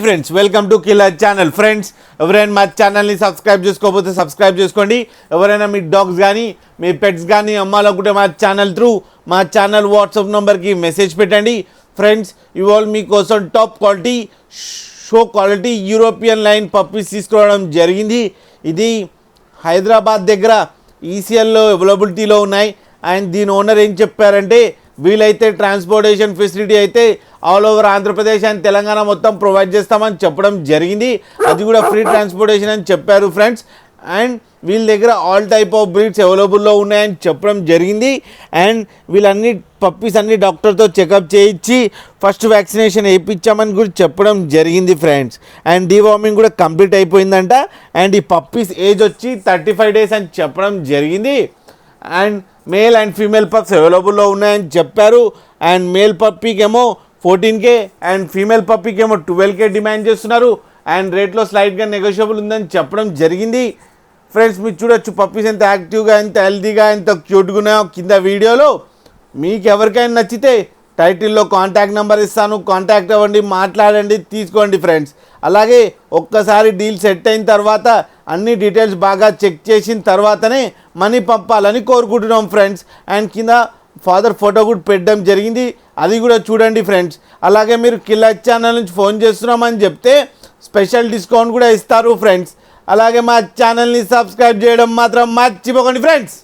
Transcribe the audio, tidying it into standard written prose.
Friends welcome to killer channel. Friends ఎవరైనా మా ఛానల్ని సబ్స్క్రైబ్ చేసుకోకపోతే సబ్స్క్రైబ్ చేసుకోండి. ఎవరైనా మీ డాగ్స్ కానీ మీ పెట్స్ కానీ అమ్మాలనుకుంటే మా ఛానల్ వాట్సాప్ నెంబర్కి మెసేజ్ పెట్టండి. ఫ్రెండ్స్ ఇవాళ మీకోసం top quality show quality European line puppies తీసుకురావడం జరిగింది. ఇది హైదరాబాద్ దగ్గర ఈసీఎల్లో అవైలబిలిటీలో ఉన్నాయి. అండ్ దీని ఓనర్ ఏం చెప్పారంటే వీలైతే ట్రాన్స్పోర్టేషన్ ఫెసిలిటీ అయితే all over Andhra Pradesh and Telangana మొత్తం ప్రొవైడ్ చేస్తామని చెప్పడం జరిగింది. అది కూడా ఫ్రీ ట్రాన్స్పోర్టేషన్ అని చెప్పారు ఫ్రెండ్స్. అండ్ వీళ్ళ దగ్గర ఆల్ టైప్ ఆఫ్ బ్రీడ్స్ అవైలబుల్లో ఉన్నాయని చెప్పడం జరిగింది. అండ్ వీళ్ళన్ని పప్పీస్ అన్ని డాక్టర్తో చెకప్ చేయించి ఫస్ట్ వ్యాక్సినేషన్ వేయించామని కూడా చెప్పడం జరిగింది ఫ్రెండ్స్. అండ్ డీవార్మింగ్ కూడా కంప్లీట్ అయిపోయిందంట. అండ్ ఈ పప్పీస్ ఏజ్ వచ్చి 35 days అని చెప్పడం జరిగింది. And male and female pups అవైలబుల్లో ఉన్నాయని చెప్పారు. అండ్ మేల్ పప్పీకి ఏమో 14K అండ్ ఫీమేల్ పప్పీకి ఏమో 12K డిమాండ్ చేస్తున్నారు. అండ్ రేట్లో స్లైట్గా నెగోషియబుల్ ఉందని చెప్పడం జరిగింది. ఫ్రెండ్స్ మీరు చూడొచ్చు పప్పీస్ ఎంత యాక్టివ్గా ఎంత హెల్తీగా ఎంత క్యూట్గా ఉన్నాయో కింద వీడియోలో. మీకు ఎవరికైనా నచ్చితే టైటిల్లో కాంటాక్ట్ నెంబర్ ఇస్తాను, కాంటాక్ట్ అవ్వండి, మాట్లాడండి, తీసుకోండి ఫ్రెండ్స్. అలాగే ఒక్కసారి డీల్ సెట్ అయిన తర్వాత అన్ని డీటెయిల్స్ బాగా చెక్ చేసిన తర్వాతనే మనీ పంపాలని కోరుకుంటున్నాం ఫ్రెండ్స్. అండ్ కింద ఫాదర్ ఫోటో కూడా పెట్టడం జరిగింది, అది కూడా చూడండి ఫ్రెండ్స్. అలాగే మీరు కిల్లర్ ఛానల్ నుంచి ఫోన్ చేస్తున్నామని చెప్తే స్పెషల్ డిస్కౌంట్ కూడా ఇస్తారు ఫ్రెండ్స్. అలాగే మా ఛానల్ని సబ్స్క్రైబ్ చేయడం మాత్రం మర్చిపోకండి ఫ్రెండ్స్.